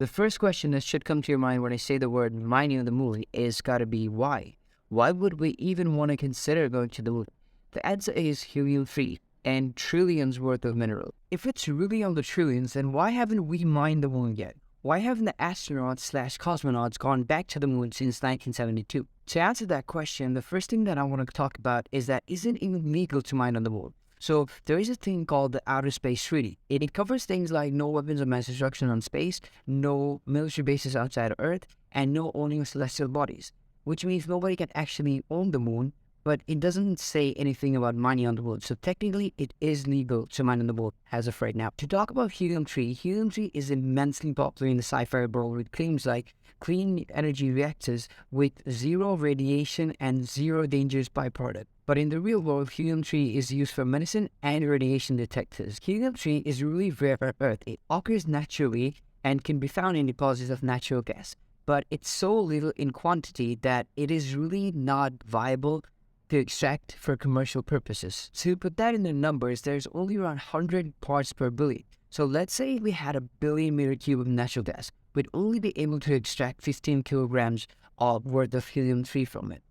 The first question that should come to your mind when I say the word mining on the moon is gotta be why? Why would we even want to consider going to the moon? The answer is helium-3 and trillions worth of mineral. If it's really on the trillions, then why haven't we mined the moon yet? Why haven't the astronauts slash cosmonauts gone back to the moon since 1972? To answer that question, the first thing that I want to talk about is that isn't it illegal to mine on the moon? So there is a thing called the Outer Space Treaty. It covers things like no weapons of mass destruction on space, no military bases outside of Earth, and no owning of celestial bodies, which means nobody can actually own the moon, but it doesn't say anything about mining on the moon. So technically, it is legal to mine on the moon as of right now. To talk about helium-3, helium-3 is immensely popular in the sci-fi world with claims like clean energy reactors with zero radiation and zero dangerous byproduct. But in the real world, helium-3 is used for medicine and radiation detectors. Helium-3 is really rare on Earth. It occurs naturally and can be found in deposits of natural gas. But it's so little in quantity that it is really not viable to extract for commercial purposes. To put that in the numbers, there's only around 100 parts per billion. So let's say we had a billion meter cube of natural gas. We'd only be able to extract 15 kilograms of worth of helium-3 from it.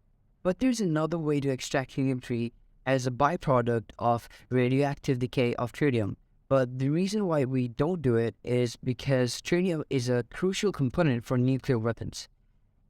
But there's another way to extract helium-3 as a byproduct of radioactive decay of tritium. But the reason why we don't do it is because tritium is a crucial component for nuclear weapons.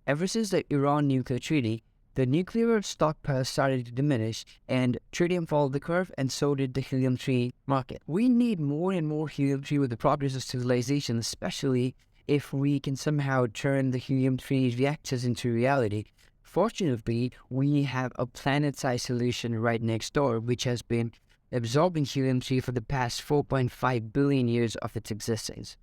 Ever since the Iran nuclear treaty, the nuclear stockpile started to diminish and tritium followed the curve, and so did the helium-3 market. We need more and more helium-3 with the progress of civilization, especially if we can somehow turn the helium-3 reactors into reality. Fortunately, we have a planet-sized solution right next door, which has been absorbing helium-3 for the past 4.5 billion years of its existence.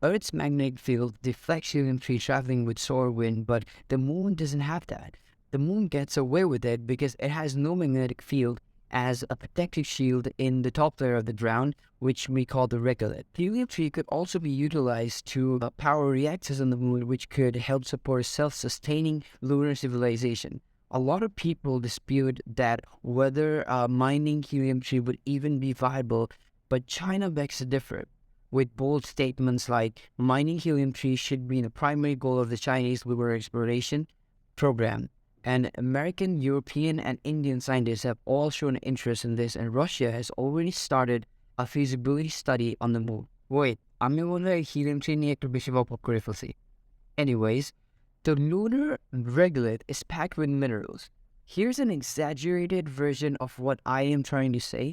Earth's magnetic field deflects helium-3 traveling with solar wind, but the moon doesn't have that. The moon gets away with it because it has no magnetic field as a protective shield in the top layer of the ground, which we call the regolith. Helium-3 could also be utilized to power reactors on the moon, which could help support self-sustaining lunar civilization. A lot of people dispute that whether mining helium-3 would even be viable, but China begs to differ, with bold statements like mining helium-3 should be the primary goal of the Chinese lunar exploration program. And American, European, and Indian scientists have all shown interest in this, and Russia has already started a feasibility study on the moon. Wait, আমি মনে হয় helium-3 নিয়ে একটু বেশি বকবক করে ফেলছি. Anyways, the lunar regolith is packed with minerals. Here's an exaggerated version of what I am trying to say.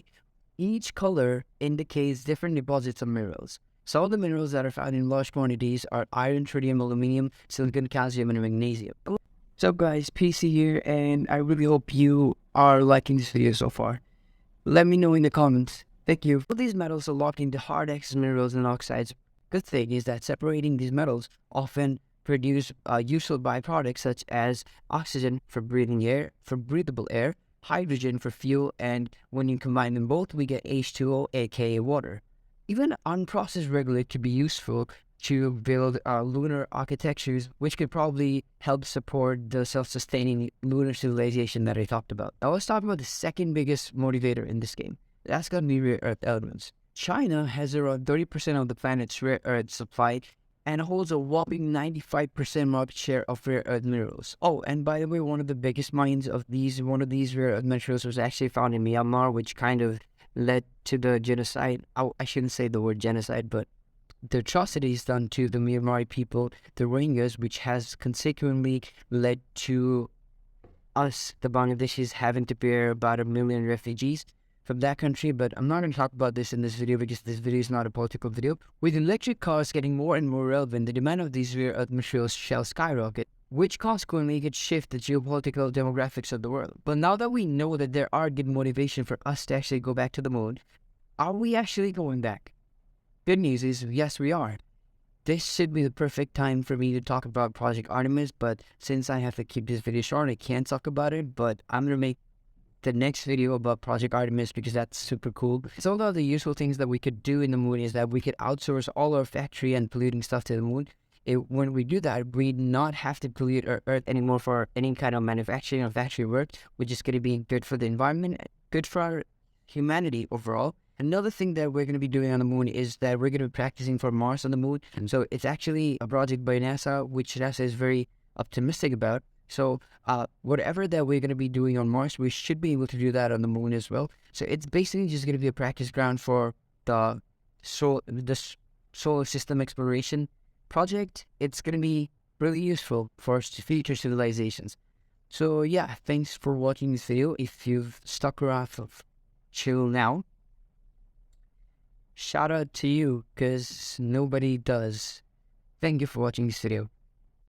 Each color indicates different deposits of minerals. Some of the minerals that are found in large quantities are iron, tritium, aluminum, silicon, calcium, and magnesium. What's up guys, PC here, and I really hope you are liking this video so far. Let me know in the comments. Thank you. All these metals are locked into hard excess minerals and oxides. Good thing is that separating these metals often produce useful byproducts such as oxygen for breathable air, hydrogen for fuel, and when you combine them both, we get H2O, aka water. Even unprocessed regolith could be useful to build lunar architectures, which could probably help support the self-sustaining lunar civilization that I talked about. Now let's talk about the second biggest motivator in this game. That's going to be rare earth elements. China has around 30% of the planet's rare earth supply and holds a whopping 95% market share of rare earth minerals. Oh, and by the way, one of the biggest mines of one of these rare earth minerals was actually found in Myanmar, which kind of led to the genocide. I shouldn't say the word genocide, but the atrocities done to the Myanmar people, the Rohingyas, which has consequently led to us, the Bangladeshis, having to bear about 1 million refugees from that country. But I'm not going to talk about this in this video because this video is not a political video. With electric cars getting more and more relevant, the demand of these rare earth materials shall skyrocket, which consequently could shift the geopolitical demographics of the world. But now that we know that there are good motivation for us to actually go back to the moon, are we actually going back? Good news is, yes, we are. This should be the perfect time for me to talk about Project Artemis, but since I have to keep this video short, I can't talk about it, but I'm going to make the next video about Project Artemis because that's super cool. So one of the useful things that we could do in the moon is that we could outsource all our factory and polluting stuff to the moon. When we do that, we not have to pollute our Earth anymore for any kind of manufacturing or factory work, which is going to be good for the environment, good for our humanity overall. Another thing that we're going to be doing on the moon is that we're going to be practicing for Mars on the moon. And so it's actually a project by NASA, which NASA is very optimistic about. So whatever that we're going to be doing on Mars, we should be able to do that on the moon as well. So it's basically just going to be a practice ground for the solar system exploration project. It's going to be really useful for future civilizations. So yeah, thanks for watching this video. If you've stuck around till now, shout out to you, because nobody does. Thank you for watching this video.